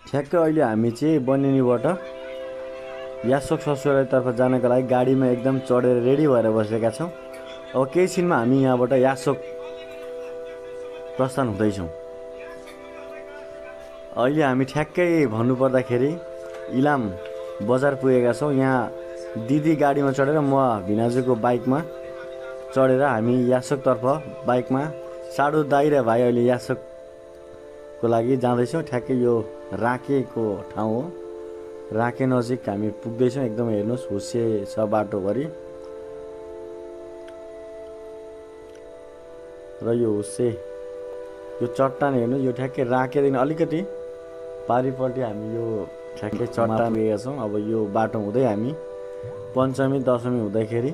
ठ्याक्कै अहिले हामी चाहिँ बनिनीबाट यासोक ससुरालीतर्फ जानको लागि गाडीमा एकदम चढेर रेडी भएर बसेका छौँ। अब केही छिनमा हामी यहाँबाट यासोक प्रस्थान हुँदैछौँ। अहिले हामी ठ्याक्कै भन्नुपर्दाखेरि इलाम बजार पुगेका छौँ। यहाँ दिदी गाडीमा चढेर म भिनाजुको बाइकमा चढेर हामी यासोकतर्फ बाइकमा साडु दाइ र भाइ अहिले यासोकको लागि जाँदैछौँ। ठ्याक्कै यो राकेको ठाउँ हो। राके नजिक हामी पुग्दैछौँ। एकदम हेर्नुहोस् हुस्से छ बाटोभरि र यो हुस्से यो चट्टान हेर्नु, यो ठ्याक्कै राकेदेखि अलिकति पारिपट्टि हामी यो ठ्याक्कै चट्टान पुगेका छौँ। अब यो बाटो हुँदै हामी पञ्चमी दशमी हुँदाखेरि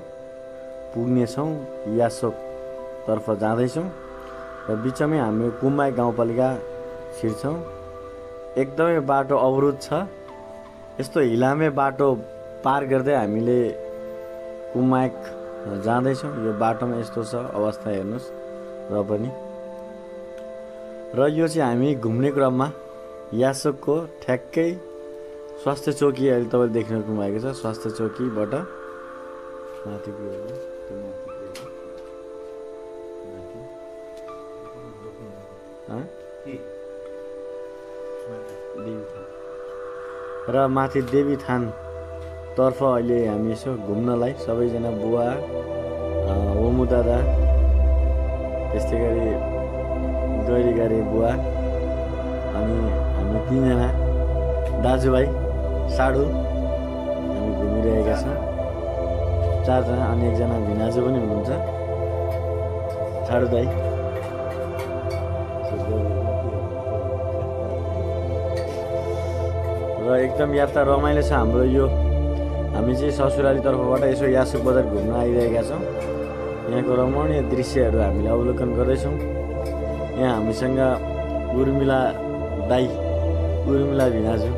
पुग्नेछौँ, यासोकतर्फ जाँदैछौँ र बिचमै हामी कुमाई गाउँपालिका छिर्छौँ। एकदमै बाटो अवरुद्ध छ। यस्तो हिलामे बाटो पार गर्दै हामीले कुमाइक जाँदैछौँ। यो बाटोमा यस्तो छ अवस्था हेर्नुहोस् र पनि। र यो चाहिँ हामी घुम्ने क्रममा यासोकको ठ्याक्कै स्वास्थ्य चौकी अहिले तपाईँले देख्नु भएको छ। स्वास्थ्य चौकीबाट माथि र माथि देवी थान तर्फ अहिले हामी यसो घुम्नलाई सबैजना बुवा, ओमु दादा, त्यस्तै गरी गैरी गाडी बुवा अनि हामी तीनजना दाजुभाइ साडु हामी घुमिरहेका छौँ। चारजना अनि एकजना भिनाजु पनि हुनुहुन्छ, साडु दाइ। र एकदम यात्रा रमाइलो छ हाम्रो यो। हामी चाहिँ ससुरालीतर्फबाट यसो यासोक बजार घुम्न आइरहेका छौँ। यहाँको रमणीय दृश्यहरू हामीले अवलोकन गर्दैछौँ। यहाँ हामीसँग उर्मिला दाइ, उर्मिला भिनाजु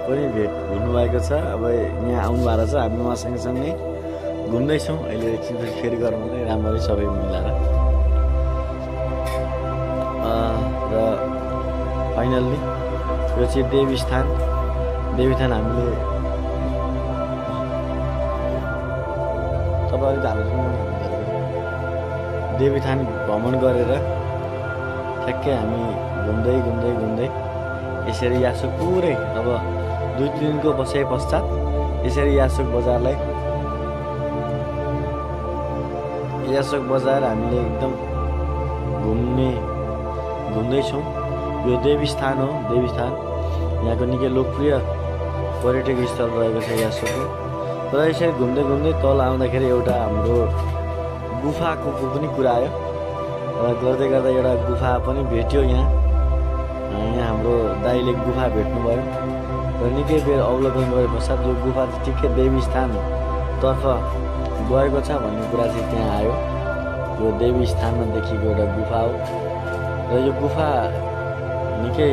पनि भेट हुनुभएको छ। अब यहाँ आउनु भएको छ। हामी उहाँसँग सँगै घुम्दैछौँ। अहिले एकछिन फेरि गरौँ राम्ररी सबै मिलाएर। र फाइनल्ली यो चाहिँ देवीस्थान हामीले देवीथान भ्रमण गरेर ठ्याक्कै हामी घुम्दै यसरी यासोक पुरै अब 2 दिनको बसाइ पश्चात यसरी यासोक बजार हामीले एकदम घुम्दैछौँ। यो देवीस्थान हो। देवीस्थान यहाँको निकै लोकप्रिय पर्यटक स्थल रहेको छ यासोकको। र यसरी घुम्दै तल आउँदाखेरि एउटा हाम्रो गुफाको पनि कुरा आयो र गर्दै गर्दा एउटा गुफा पनि भेट्यो। यहाँ हाम्रो दाइले गुफा भेट्नुभयो र निकै बेर अवलोकन गरे पश्चात यो गुफा चाहिँ ठिकै देवीस्थानतर्फ गएको छ भन्ने कुरा चाहिँ त्यहाँ आयो। यो देवीस्थानमा देखिएको एउटा गुफा हो र यो गुफा निकै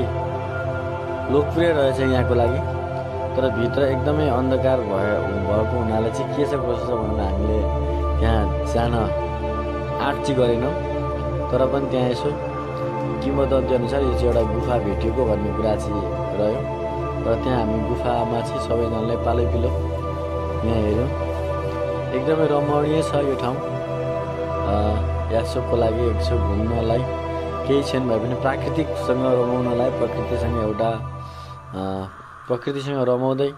लोकप्रिय रहेछ यहाँको लागि। तर भित्र एकदमै अन्धकार भएको हुनाले चाहिँ के छ कसो छ भनेर हामीले त्यहाँ जान आँट चाहिँ गरेनौँ। तर पनि त्यहाँ यसो किंवदन्ती अनुसार यो चाहिँ एउटा गुफा भेटिएको भन्ने कुरा चाहिँ रह्यो। र त्यहाँ हामी गुफामा चाहिँ सबैजनालाई पालैपिलो यहाँ हेऱ्यौँ। एकदमै रमणीय छ यो ठाउँ। यासोकको लागि यसो घुम्नलाई केही छैन भए पनि प्राकृतिकसँग रमाउनलाई, प्रकृतिसँग रमाउँदै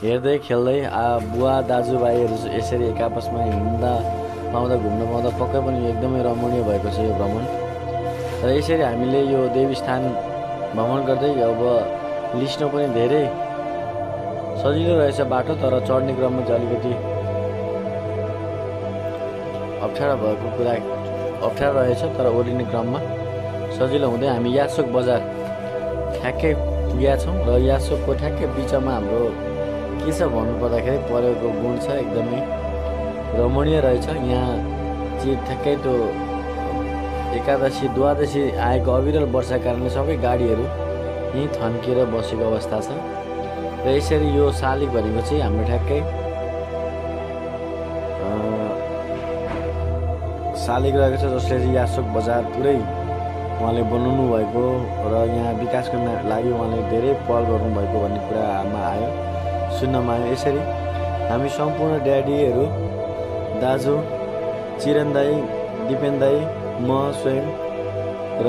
हेर्दै खेल्दै बुवा दाजुभाइहरू यसरी एक आपसमा हिँड्दा पाउँदा घुम्न पाउँदा पक्कै पनि एकदमै रमणीय भएको छ यो भ्रमण। र यसरी हामीले यो देवीस्थान भ्रमण गर्दै अब लिस्न पनि धेरै सजिलो रहेछ बाटो। तर चढ्ने क्रममा चाहिँ अलिकति अप्ठ्यारो रहेछ। तर ओर्लिने क्रममा सजिलो हुँदै हामी यासोक बजार ठ्याक्कै पुगेका छौँ। र यासोकको ठ्याक्कै बिचमा हाम्रो के छ भन्नुपर्दाखेरि परेको गुण छ, एकदमै रमणीय रहेछ। यहाँ चाहिँ ठ्याक्कै त्यो एकादशी द्वादशी आएको अविरल वर्षाका कारणले सबै गाडीहरू यहीँ थन्किएर बसेको अवस्था छ। र यसरी यो शालिग भनेको चाहिँ हाम्रो ठ्याक्कै शालिग रहेको छ, जसले चाहिँ यासोक बजार पुरै उहाँले बनाउनु भएको र यहाँ विकासको लागि उहाँले धेरै पहल गर्नुभएको भन्ने कुरामा आयो, सुन्नमा आयो। यसरी हामी सम्पूर्ण ड्याडीहरू, दाजु, चिरन दाई, दिपेन दाई, म स्वयं र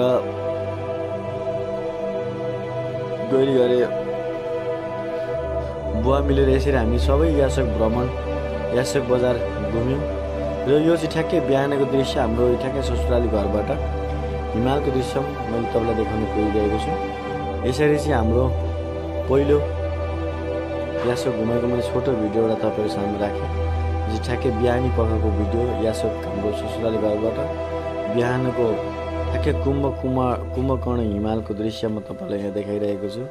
गरी गरे बुवा मिलेर यसरी हामी सबै यासक भ्रमण, यासक बजार घुम्यौँ। र यो चाहिँ ठ्याक्कै बिहानको दृश्य हाम्रो ठ्याक्कै ससुराली घरबाट हिमालको दृश्य मैले तपाईँलाई देखाउन पुगिरहेको छु। यसरी चाहिँ हाम्रो पहिलो यासक घुमेको मैले छोटो भिडियो एउटा तपाईँहरू सामु राखेँ, जो ठ्याक्कै बिहानी पखको भिडियो यासक हाम्रो ससुराली घरबाट बिहानको ठ्याक्कै कुम्भकर्ण हिमालको दृश्य म तपाईँलाई यहाँ देखाइरहेको छु।